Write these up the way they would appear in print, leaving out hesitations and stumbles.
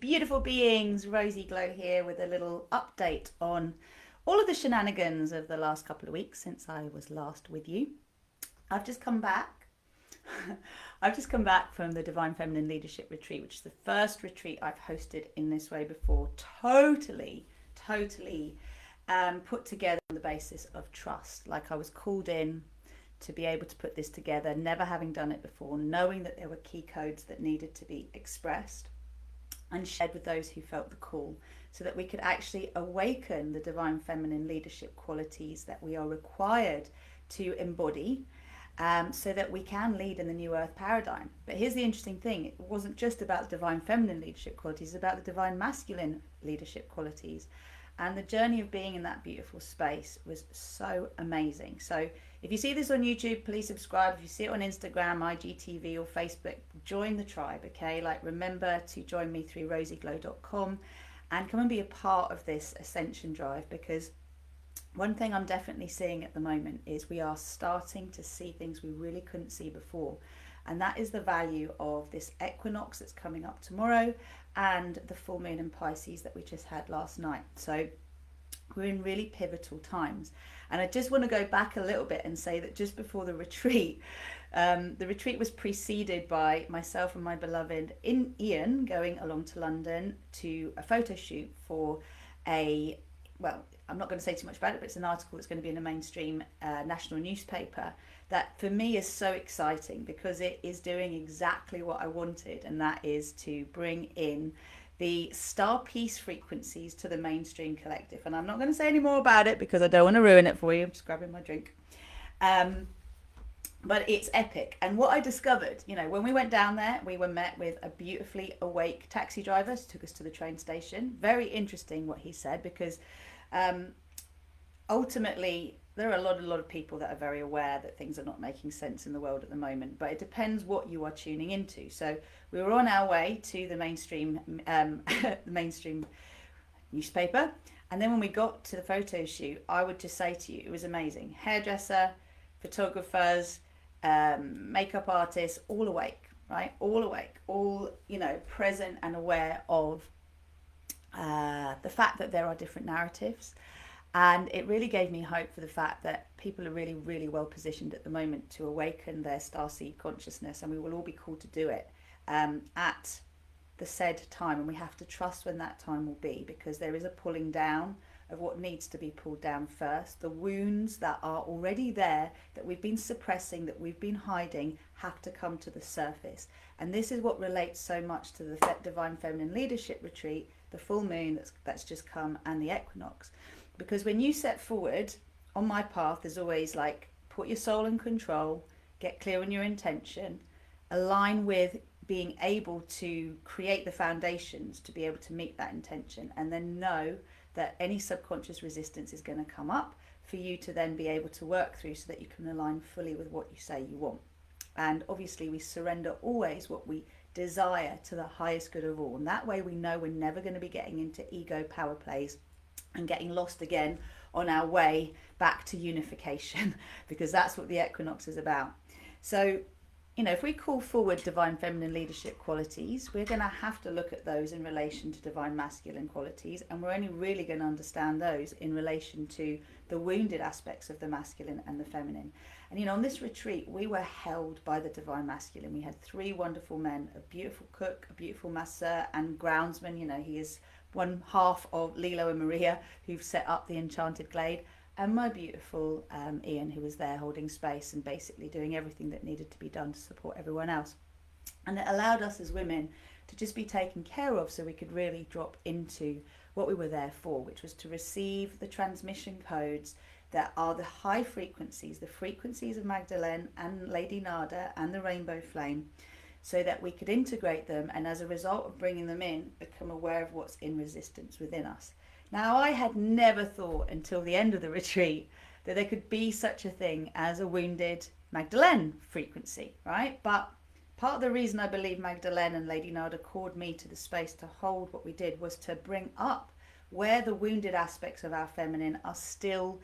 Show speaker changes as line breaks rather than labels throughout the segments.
beautiful beings. Rosie Glow here with a little update on all of the shenanigans of the last couple of weeks since I was last with you. I've just come back. I've just come back from the Divine Feminine Leadership Retreat, which is the first retreat I've hosted in this way before. Totally put together on the basis of trust. Like I was called in to be able to put this together, never having done it before, knowing that there were key codes that needed to be expressed and shared with those who felt the call, so that we could actually awaken the divine feminine leadership qualities that we are required to embody, so that we can lead in the new earth paradigm. But here's the interesting thing: it wasn't just about the divine feminine leadership qualities, it's about the divine masculine leadership qualities. And the journey of being in that beautiful space was so amazing. So if you see this on YouTube, please subscribe. If you see it on Instagram, IGTV or Facebook, join the tribe, okay? Like, remember to join me through rosieglow.com and come and be a part of this ascension drive, because one thing I'm definitely seeing at the moment is we are starting to see things we really couldn't see before. And that is the value of this equinox that's coming up tomorrow and the full moon in Pisces that we just had last night. So we're in really pivotal times. And I just want to go back a little bit and say that just before the retreat was preceded by myself and my beloved Ian going along to London to a photo shoot for I'm not going to say too much about it, but it's an article that's going to be in a mainstream national newspaper that for me is so exciting, because it is doing exactly what I wanted, and that is to bring in the star peace frequencies to the mainstream collective. And I'm not going to say any more about it because I don't want to ruin it for you. I'm just grabbing my drink. But it's epic. And what I discovered, when we went down there, we were met with a beautifully awake taxi driver who took us to the train station. Very interesting what he said, because ultimately there are a lot of people that are very aware that things are not making sense in the world at the moment, but it depends what you are tuning into. So we were on our way to the mainstream the mainstream newspaper, and then when we got to the photo shoot, I would just say to you, it was amazing. Hairdresser, photographers, makeup artists, all awake, right? All awake, all present and aware of the fact that there are different narratives. And it really gave me hope for the fact that people are really, really well positioned at the moment to awaken their starseed consciousness, and we will all be called to do it at the said time. And we have to trust when that time will be, because there is a pulling down of what needs to be pulled down first. The wounds that are already there, that we've been suppressing, that we've been hiding, have to come to the surface. And this is what relates so much to the Divine Feminine Leadership Retreat, the full moon that's just come, and the equinox. Because when you set forward on my path, there's always like, put your soul in control, get clear on your intention, align with being able to create the foundations to be able to meet that intention, and then know that any subconscious resistance is going to come up for you to then be able to work through, so that you can align fully with what you say you want. And obviously we surrender always what we desire to the highest good of all, and that way we know we're never going to be getting into ego power plays and getting lost again on our way back to unification, because that's what the equinox is about. So if we call forward divine feminine leadership qualities, we're going to have to look at those in relation to divine masculine qualities, and we're only really going to understand those in relation to the wounded aspects of the masculine and the feminine. And on this retreat, we were held by the divine masculine. We had 3 wonderful men: a beautiful cook, a beautiful masseur, and groundsman. He is one half of Lilo and Maria, who've set up the Enchanted Glade, and my beautiful Ian, who was there holding space and basically doing everything that needed to be done to support everyone else. And it allowed us as women to just be taken care of, so we could really drop into what we were there for, which was to receive the transmission codes that are the high frequencies, the frequencies of Magdalene and Lady Nada and the rainbow flame, so that we could integrate them, and as a result of bringing them in, become aware of what's in resistance within us. Now, I had never thought until the end of the retreat that there could be such a thing as a wounded Magdalene frequency, right? But part of the reason I believe Magdalene and Lady Nada called me to the space to hold what we did was to bring up where the wounded aspects of our feminine are still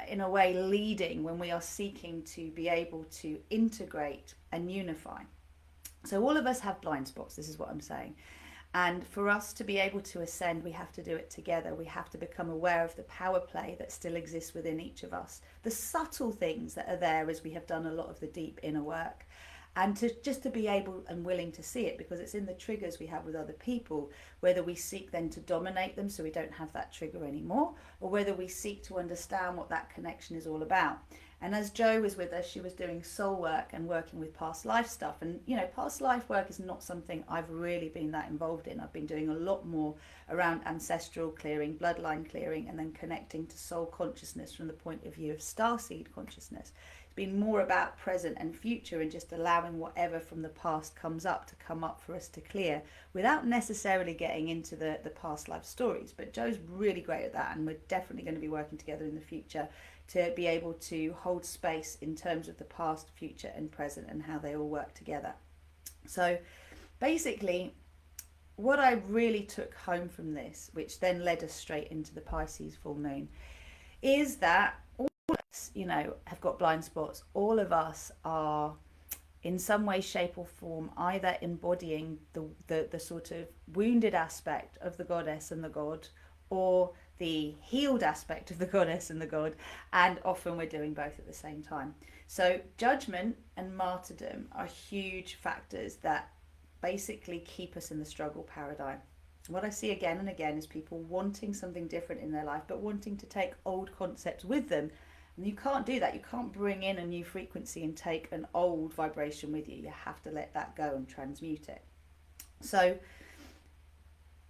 in a way leading when we are seeking to be able to integrate and unify. So all of us have blind spots, this is what I'm saying. And for us to be able to ascend, we have to do it together. We have to become aware of the power play that still exists within each of us, the subtle things that are there as we have done a lot of the deep inner work. And to be able and willing to see it, because it's in the triggers we have with other people, whether we seek then to dominate them so we don't have that trigger anymore, or whether we seek to understand what that connection is all about. And as Jo was with us, she was doing soul work and working with past life stuff. And, you know, past life work is not something I've really been that involved in. I've been doing a lot more around ancestral clearing, bloodline clearing, and then connecting to soul consciousness from the point of view of starseed consciousness. It's been more about present and future, and just allowing whatever from the past comes up to come up for us to clear without necessarily getting into the past life stories. But Jo's really great at that, and we're definitely going to be working together in the future to be able to hold space in terms of the past, future and present, and how they all work together. So basically, what I really took home from this, which then led us straight into the Pisces full moon, is that all of us, you know, have got blind spots. All of us are in some way, shape or form either embodying the sort of wounded aspect of the goddess and the god, or the healed aspect of the goddess and the god, and often we're doing both at the same time. So judgment and martyrdom are huge factors that basically keep us in the struggle paradigm. What I see again and again is people wanting something different in their life, but wanting to take old concepts with them. And you can't do that. You can't bring in a new frequency and take an old vibration with you. You have to let that go and transmute it. So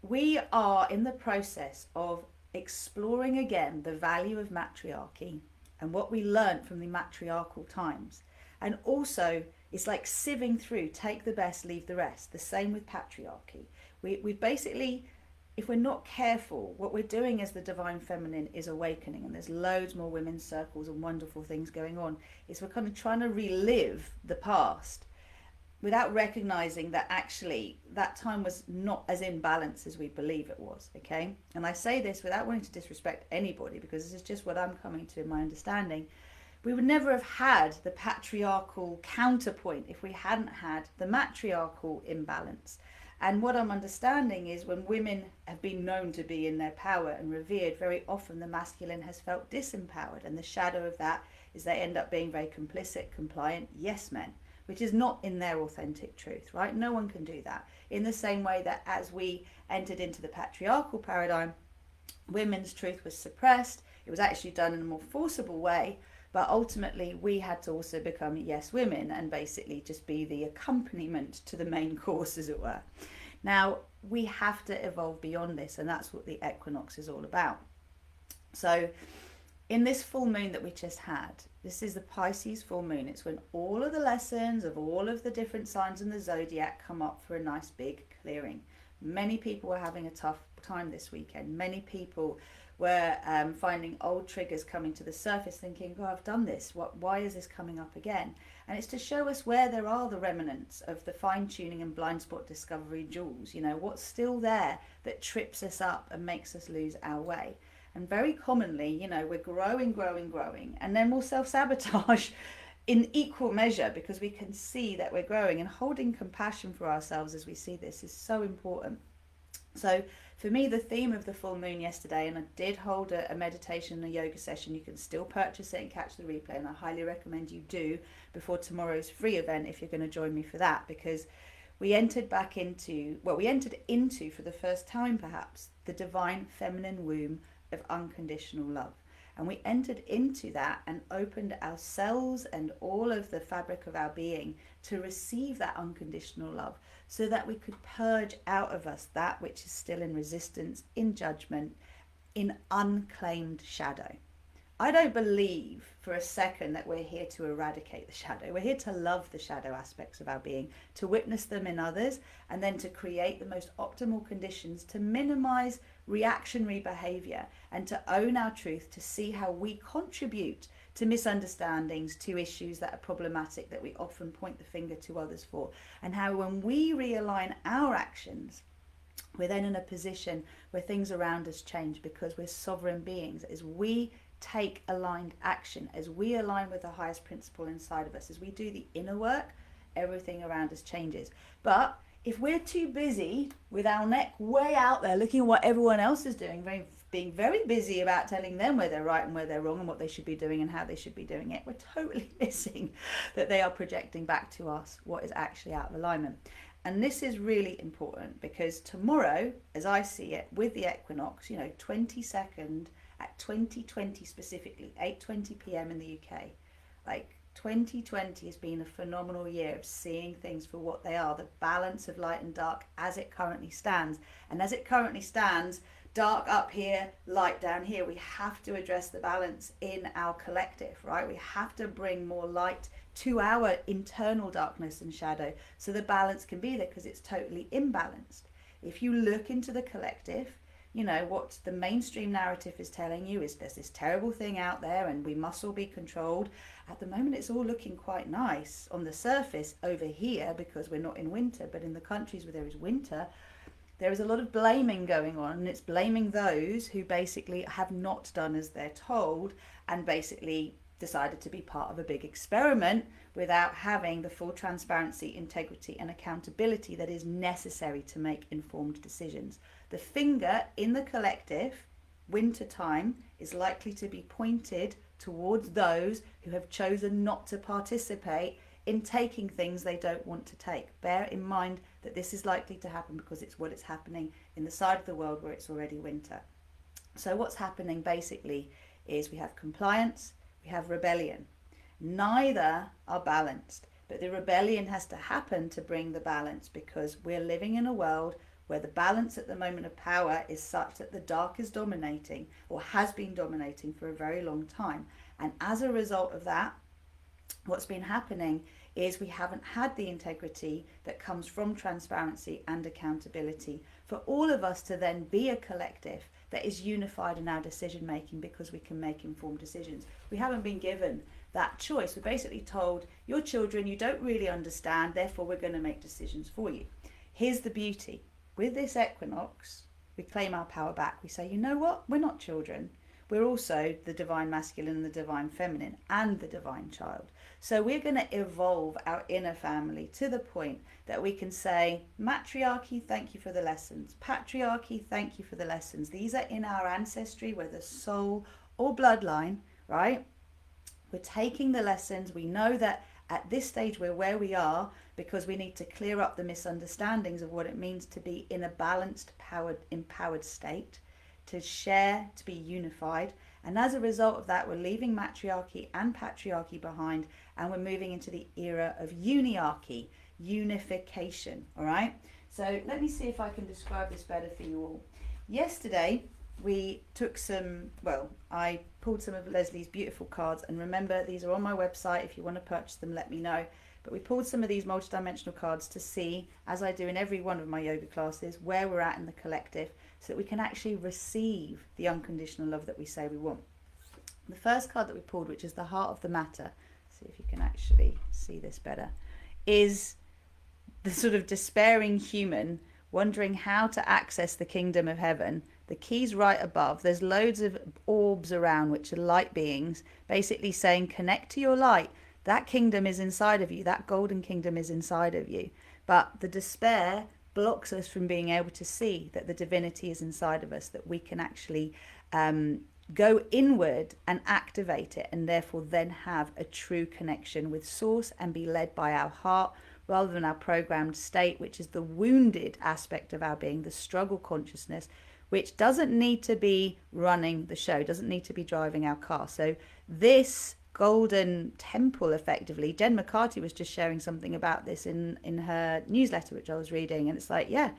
we are in the process of exploring again the value of matriarchy and what we learned from the matriarchal times. And also, it's like sieving through, take the best, leave the rest. The same with patriarchy. We basically, if we're not careful, what we're doing as the divine feminine is awakening, and there's loads more women's circles and wonderful things going on, is we're kind of trying to relive the past without recognizing that actually that time was not as in balance as we believe it was, okay? And I say this without wanting to disrespect anybody, because this is just what I'm coming to in my understanding. We would never have had the patriarchal counterpoint if we hadn't had the matriarchal imbalance. And what I'm understanding is when women have been known to be in their power and revered, very often the masculine has felt disempowered, and the shadow of that is they end up being very complicit, compliant yes men, which is not in their authentic truth, right? No one can do that. In the same way that as we entered into the patriarchal paradigm, women's truth was suppressed. It was actually done in a more forcible way, but ultimately we had to also become yes women and basically just be the accompaniment to the main course, as it were. Now, we have to evolve beyond this, and that's what the equinox is all about. So in this full moon that we just had, this is the Pisces full moon. It's when all of the lessons of all of the different signs in the zodiac come up for a nice big clearing. Many people were having a tough time this weekend. Many people were finding old triggers coming to the surface, thinking, oh, I've done this. Why is this coming up again? And it's to show us where there are the remnants of the fine-tuning and blind spot discovery jewels. You know, what's still there that trips us up and makes us lose our way. And very commonly, you know, we're growing, and then we'll self-sabotage in equal measure, because we can see that we're growing, and holding compassion for ourselves as we see this is so important. So for me, the theme of the full moon yesterday, and I did hold a meditation and a yoga session. You can still purchase it and catch the replay, and I highly recommend you do before tomorrow's free event if you're going to join me for that, because we entered into for the first time perhaps the divine feminine womb of unconditional love. And we entered into that and opened ourselves and all of the fabric of our being to receive that unconditional love, so that we could purge out of us that which is still in resistance, in judgment, in unclaimed shadow. I don't believe for a second that we're here to eradicate the shadow. We're here to love the shadow aspects of our being, to witness them in others, and then to create the most optimal conditions to minimize reactionary behavior and to own our truth, to see how we contribute to misunderstandings, to issues that are problematic that we often point the finger to others for, and how when we realign our actions, we're then in a position where things around us change, because we're sovereign beings. As we take aligned action, as we align with the highest principle inside of us, as we do the inner work, everything around us changes. But if we're too busy with our neck way out there looking at what everyone else is doing, being very busy about telling them where they're right and where they're wrong and what they should be doing and how they should be doing it, we're totally missing that they are projecting back to us what is actually out of alignment. And this is really important because tomorrow, as I see it, with the equinox, 22nd at 2020 specifically, 8:20 p.m. in the UK, like 2020 has been a phenomenal year of seeing things for what they are, the balance of light and dark as it currently stands. And as it currently stands, dark up here, light down here. We have to address the balance in our collective, right? We have to bring more light to our internal darkness and shadow so the balance can be there, because it's totally imbalanced. If you look into the collective, what the mainstream narrative is telling you is there's this terrible thing out there and we must all be controlled. At the moment, it's all looking quite nice on the surface over here because we're not in winter, but in the countries where there is winter, there is a lot of blaming going on, and it's blaming those who basically have not done as they're told and basically decided to be part of a big experiment without having the full transparency, integrity and accountability that is necessary to make informed decisions. The finger in the collective, winter time, is likely to be pointed towards those who have chosen not to participate in taking things they don't want to take. Bear in mind that this is likely to happen because it's what is happening in the side of the world where it's already winter. So what's happening basically is we have compliance, we have rebellion. Neither are balanced, but the rebellion has to happen to bring the balance, because we're living in a world where the balance at the moment of power is such that the dark is dominating, or has been dominating for a very long time. And as a result of that, what's been happening is we haven't had the integrity that comes from transparency and accountability for all of us to then be a collective that is unified in our decision making, because we can make informed decisions. We haven't been given that choice. We're basically told, your children, you don't really understand, therefore we're going to make decisions for you. Here's the beauty. With this equinox, we claim our power back. We say, you know what? We're not children. We're also the divine masculine and the divine feminine and the divine child. So we're going to evolve our inner family to the point that we can say, matriarchy, thank you for the lessons. Patriarchy, thank you for the lessons. These are in our ancestry, whether soul or bloodline, right? We're taking the lessons. We know that at this stage we're where we are because we need to clear up the misunderstandings of what it means to be in a balanced, empowered state, to share, to be unified. And as a result of that, we're leaving matriarchy and patriarchy behind, and we're moving into the era of uniarchy, unification. All right. So let me see if I can describe this better for you all. Yesterday, we took I pulled some of Leslie's beautiful cards, and remember, these are on my website. If you want to purchase them, let me know. But we pulled some of these multidimensional cards to see, as I do in every one of my yoga classes, where we're at in the collective, so that we can actually receive the unconditional love that we say we want. The first card that we pulled, which is the heart of the matter, see if you can actually see this better, is the sort of despairing human wondering how to access the kingdom of heaven. The key's right above. There's loads of orbs around, which are light beings, basically saying, connect to your light. That kingdom is inside of you. That golden kingdom is inside of you. But the despair blocks us from being able to see that the divinity is inside of us, that we can actually go inward and activate it, and therefore then have a true connection with source and be led by our heart rather than our programmed state, which is the wounded aspect of our being, the struggle consciousness, which doesn't need to be running the show, doesn't need to be driving our car. So this golden temple, effectively, Jen McCarthy was just sharing something about this in her newsletter, which I was reading, and it's like, yeah,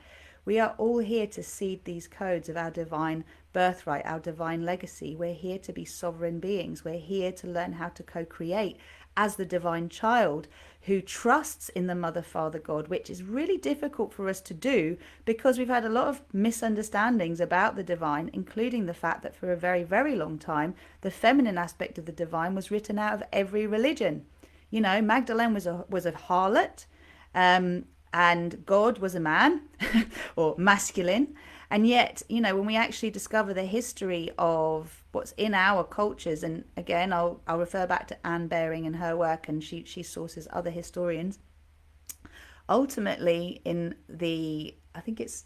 we are all here to seed these codes of our divine birthright, our divine legacy. We're here to be sovereign beings. We're here to learn how to co-create as the divine child who trusts in the Mother, Father, God, which is really difficult for us to do because we've had a lot of misunderstandings about the divine, including the fact that for a very, very long time, the feminine aspect of the divine was written out of every religion. You know, Magdalene was a harlot, and God was a man or masculine. And yet, you know, when we actually discover the history of what's in our cultures, and again, I'll refer back to Anne Baring and her work, and she sources other historians, ultimately in the, I think it's,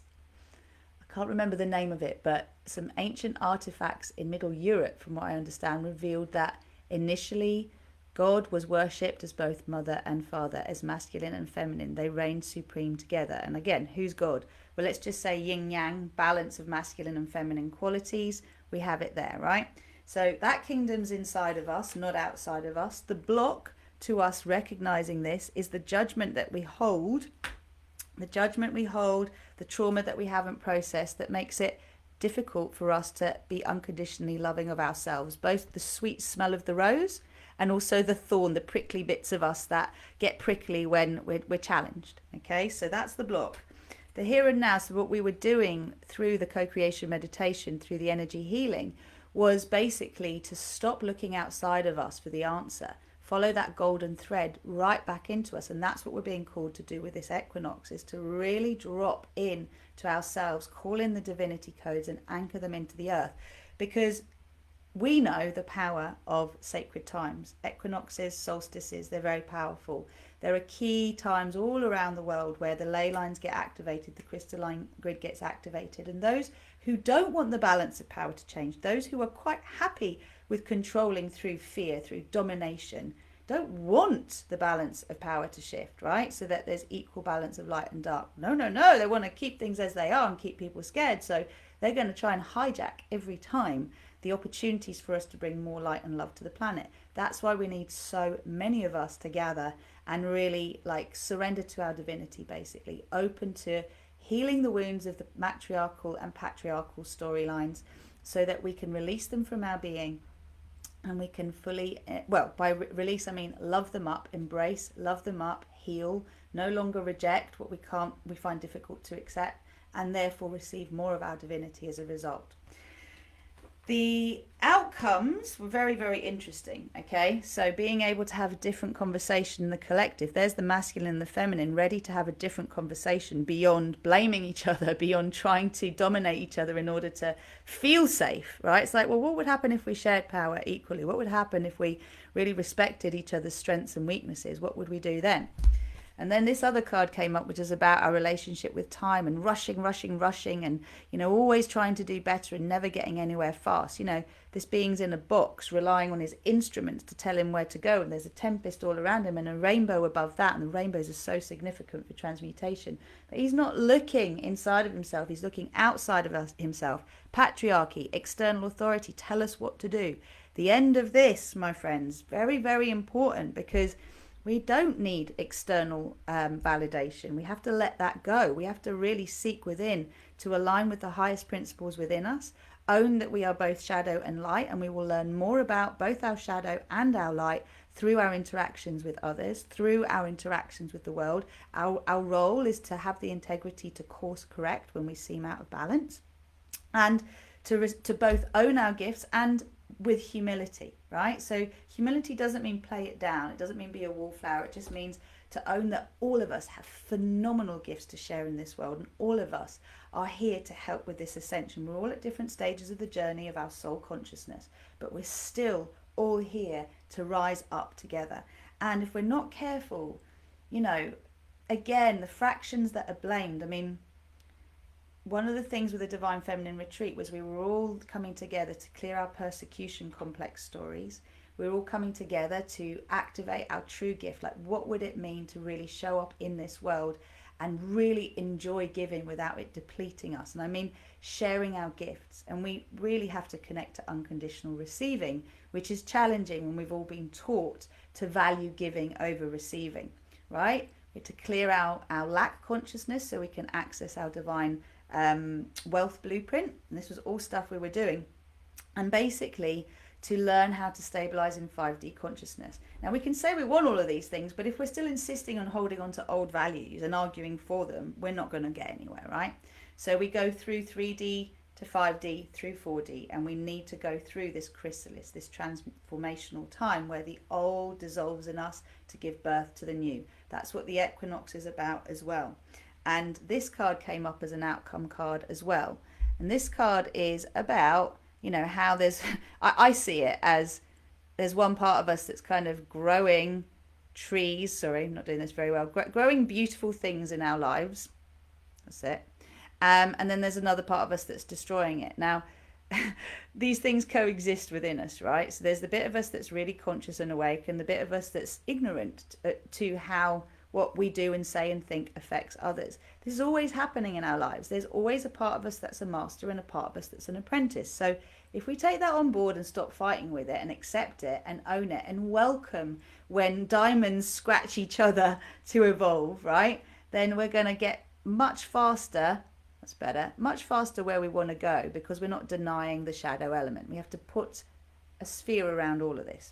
I can't remember the name of it, but some ancient artifacts in Middle Europe, from what I understand, revealed that initially God was worshipped as both mother and father, as masculine and feminine. They reigned supreme together. And again, who's God? Well, let's just say yin yang, balance of masculine and feminine qualities. We have it there, right? So that kingdom's inside of us, not outside of us. The block to us recognizing this is the judgment that we hold, the trauma that we haven't processed, that makes it difficult for us to be unconditionally loving of ourselves, both the sweet smell of the rose and also the thorn, the prickly bits of us that get prickly when we're challenged. Okay, so that's the block. The here and now. So what we were doing through the co-creation meditation, through the energy healing, was basically to stop looking outside of us for the answer. Follow that golden thread right back into us. And that's what we're being called to do with this equinox, is to really drop in to ourselves, call in the divinity codes and anchor them into the earth. Because we know the power of sacred times. Equinoxes, solstices, they're very powerful. There are key times all around the world where the ley lines get activated, the crystalline grid gets activated. And those who don't want the balance of power to change, those who are quite happy with controlling through fear, through domination, don't want the balance of power to shift, right? So that there's equal balance of light and dark. No. They want to keep things as they are and keep people scared. So they're going to try and hijack every time the opportunities for us to bring more light and love to the planet. That's why we need so many of us to gather and really surrender to our divinity, basically, open to healing the wounds of the matriarchal and patriarchal storylines so that we can release them from our being. And we can fully, by release, I mean love them up, embrace, love them up, heal, no longer reject what we find difficult to accept, and therefore receive more of our divinity as a result. The outcomes were very, very interesting, okay? So being able to have a different conversation in the collective, there's the masculine and the feminine ready to have a different conversation beyond blaming each other, beyond trying to dominate each other in order to feel safe, right? It's like, well, what would happen if we shared power equally? What would happen if we really respected each other's strengths and weaknesses? What would we do then? And then this other card came up, which is about our relationship with time and rushing and, always trying to do better and never getting anywhere fast. This being's in a box relying on his instruments to tell him where to go. And there's a tempest all around him and a rainbow above that. And the rainbows are so significant for transmutation. But he's not looking inside of himself. He's looking outside of himself. Patriarchy, external authority, tell us what to do. The end of this, my friends, very, very important, because we don't need external validation. We have to let that go. We have to really seek within to align with the highest principles within us, own that we are both shadow and light, and we will learn more about both our shadow and our light through our interactions with others, through our interactions with the world. Our role is to have the integrity to course correct when we seem out of balance, and to both own our gifts and with humility, right? So humility doesn't mean play it down. It doesn't mean be a wallflower. It just means to own that all of us have phenomenal gifts to share in this world, and all of us are here to help with this ascension. We're all at different stages of the journey of our soul consciousness, but we're still all here to rise up together. And if we're not careful, again, the fractions that are blamed, one of the things with the Divine Feminine Retreat was we were all coming together to clear our persecution complex stories. We were all coming together to activate our true gift. Like, what would it mean to really show up in this world and really enjoy giving without it depleting us? And sharing our gifts. And we really have to connect to unconditional receiving, which is challenging when we've all been taught to value giving over receiving, right? We have to clear our lack consciousness so we can access our divine wealth blueprint. And this was all stuff we were doing, and basically to learn how to stabilize in 5D consciousness. Now, we can say we want all of these things, but if we're still insisting on holding on to old values and arguing for them, we're not going to get anywhere, right? So we go through 3D to 5D through 4D, and we need to go through this chrysalis, this transformational time where the old dissolves in us to give birth to the new. That's what the equinox is about as well. And this card came up as an outcome card as well. And this card is about, how there's, I see it as there's one part of us that's kind of growing trees. Sorry, I'm not doing this very well. Growing beautiful things in our lives. That's it. And then there's another part of us that's destroying it. Now, these things coexist within us, right? So there's the bit of us that's really conscious and awake, and the bit of us that's ignorant to how what we do and say and think affects others. This is always happening in our lives. There's always a part of us that's a master and a part of us that's an apprentice. So if we take that on board and stop fighting with it and accept it and own it and welcome when diamonds scratch each other to evolve, right? Then we're going to get much faster. That's better. Much faster where we want to go, because we're not denying the shadow element. We have to put a sphere around all of this.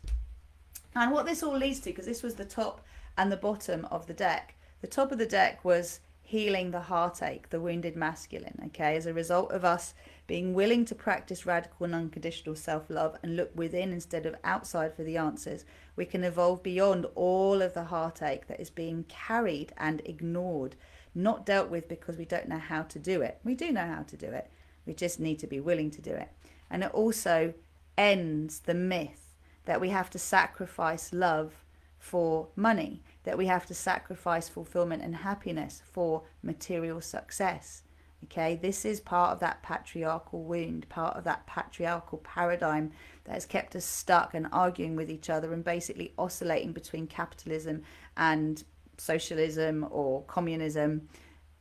And what this all leads to, because this was the top and the bottom of the deck. The top of the deck was healing the heartache, the wounded masculine, okay? As a result of us being willing to practice radical and unconditional self-love and look within instead of outside for the answers, we can evolve beyond all of the heartache that is being carried and ignored, not dealt with because we don't know how to do it. We do know how to do it. We just need to be willing to do it. And it also ends the myth that we have to sacrifice love for money, that we have to sacrifice fulfillment and happiness for material success. Okay, this is part of that patriarchal wound, part of that patriarchal paradigm that has kept us stuck and arguing with each other and basically oscillating between capitalism and socialism or communism.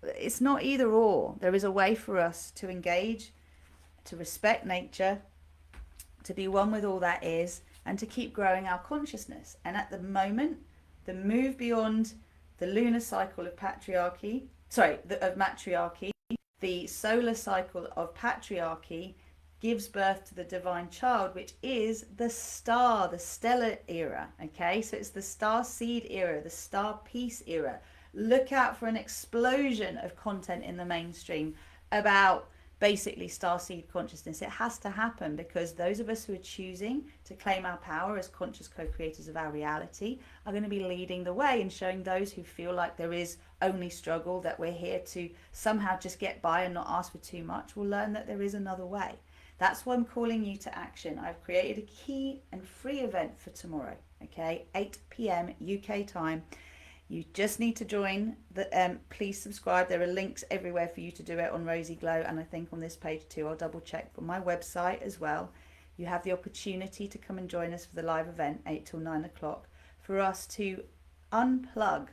It's not either or. There is a way for us to engage, to respect nature, to be one with all that is, and to keep growing our consciousness. And at the moment, the move beyond the lunar cycle of patriarchy, of matriarchy, the solar cycle of patriarchy gives birth to the divine child, which is the star, the stellar era. Okay, so it's the star seed era, the star peace era. Look out for an explosion of content in the mainstream about basically starseed consciousness. It has to happen, because those of us who are choosing to claim our power as conscious co-creators of our reality are going to be leading the way and showing those who feel like there is only struggle, that we're here to somehow just get by and not ask for too much, will learn that there is another way. That's why I'm calling you to action. I've created a key and free event for tomorrow, okay, 8 p.m. UK time. You just need to join. Please subscribe. There are links everywhere for you to do it on Rosy Glow, and I think on this page too. I'll double check, but my website as well. You have the opportunity to come and join us for the live event, 8 till 9 o'clock, for us to unplug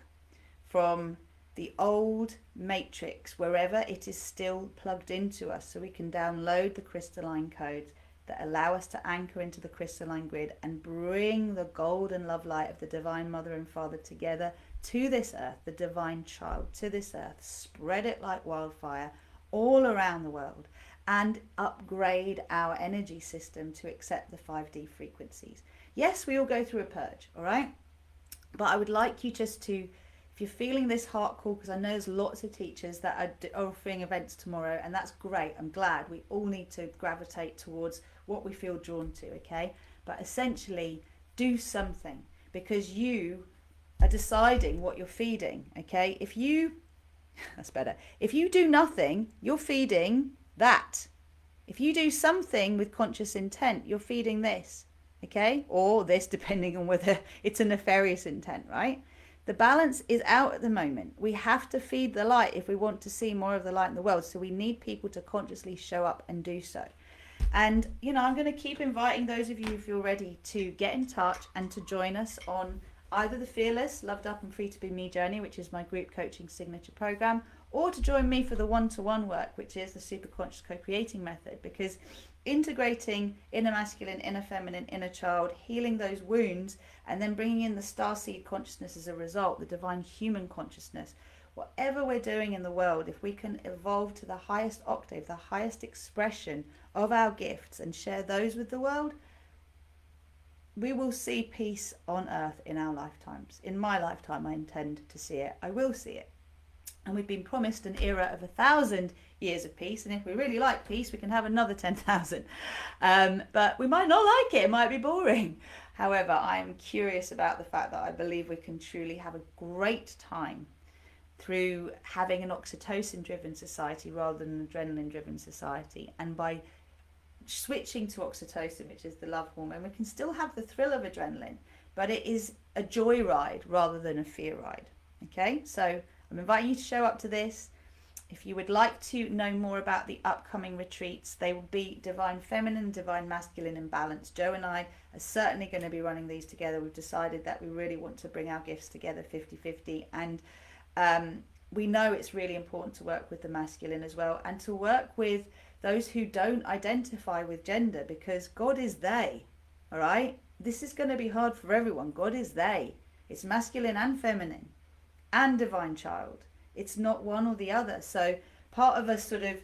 from the old matrix, wherever it is still plugged into us, so we can download the crystalline codes that allow us to anchor into the crystalline grid and bring the golden love light of the divine mother and father together to this earth, the divine child to this earth, spread it like wildfire all around the world, and upgrade our energy system to accept the 5D frequencies. Yes, we all go through a purge, all right? But I would like you just to, if you're feeling this heart call, because I know there's lots of teachers that are offering events tomorrow, and that's great. I'm glad. We all need to gravitate towards what we feel drawn to, okay? But essentially, do something, because you are deciding what you're feeding, okay? If you, that's better. If you do nothing, you're feeding that. If you do something with conscious intent, you're feeding this, okay? Or this, depending on whether it's a nefarious intent, right? The balance is out at the moment. We have to feed the light if we want to see more of the light in the world. So we need people to consciously show up and do so. And, you know, I'm going to keep inviting those of you who feel ready to get in touch and to join us on either the Fearless, Loved Up and Free to Be Me journey, which is my group coaching signature program, or to join me for the one-to-one work, which is the super conscious co-creating method, because integrating inner masculine, inner feminine, inner child, healing those wounds, and then bringing in the starseed consciousness as a result, the divine human consciousness, whatever we're doing in the world, if we can evolve to the highest octave, the highest expression of our gifts and share those with the world, we will see peace on earth in our lifetimes. In my lifetime, I intend to see it. I will see it. And we've been promised an era of 1,000 years of peace. And if we really like peace, we can have another 10,000. But we might not like it. It might be boring. However, I'm curious about the fact that I believe we can truly have a great time through having an oxytocin-driven society rather than an adrenaline-driven society. And by switching to oxytocin, which is the love hormone, we can still have the thrill of adrenaline, but it is a joy ride rather than a fear ride. Okay, so I'm inviting you to show up to this. If you would like to know more about the upcoming retreats, they will be Divine Feminine, Divine Masculine and Balance. Joe and I are certainly going to be running these together. We've decided that we really want to bring our gifts together 50-50, and we know it's really important to work with the masculine as well, and to work with those who don't identify with gender, because God is they. All right, this is going to be hard for everyone. God is they. It's masculine and feminine and divine child. It's not one or the other. So part of us sort of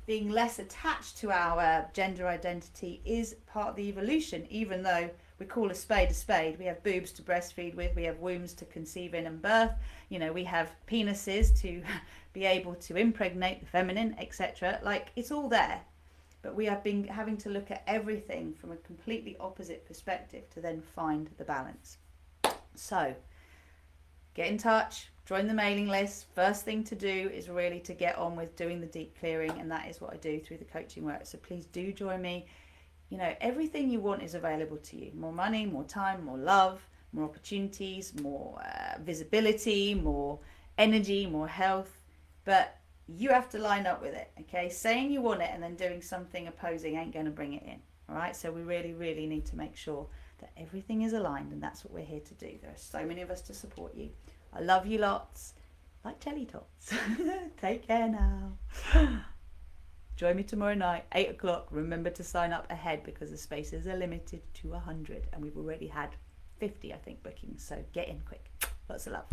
being less attached to our gender identity is part of the evolution, even though we call a spade a spade. We have boobs to breastfeed with, we have wombs to conceive in and birth, you know, we have penises to be able to impregnate the feminine, etc. Like, it's all there. But we have been having to look at everything from a completely opposite perspective to then find the balance. So get in touch, join the mailing list. First thing to do is really to get on with doing the deep clearing, and that is what I do through the coaching work. So please do join me. You know, everything you want is available to you. More money, more time, more love, more opportunities, more visibility, more energy, more health. But you have to line up with it, okay? Saying you want it and then doing something opposing ain't going to bring it in, all right? So we really, really need to make sure that everything is aligned, and that's what we're here to do. There are so many of us to support you. I love you lots, like jelly tots. Take care now. Join me tomorrow night, 8 o'clock. Remember to sign up ahead because the spaces are limited to 100, and we've already had 50, I think, bookings. So get in quick. Lots of love.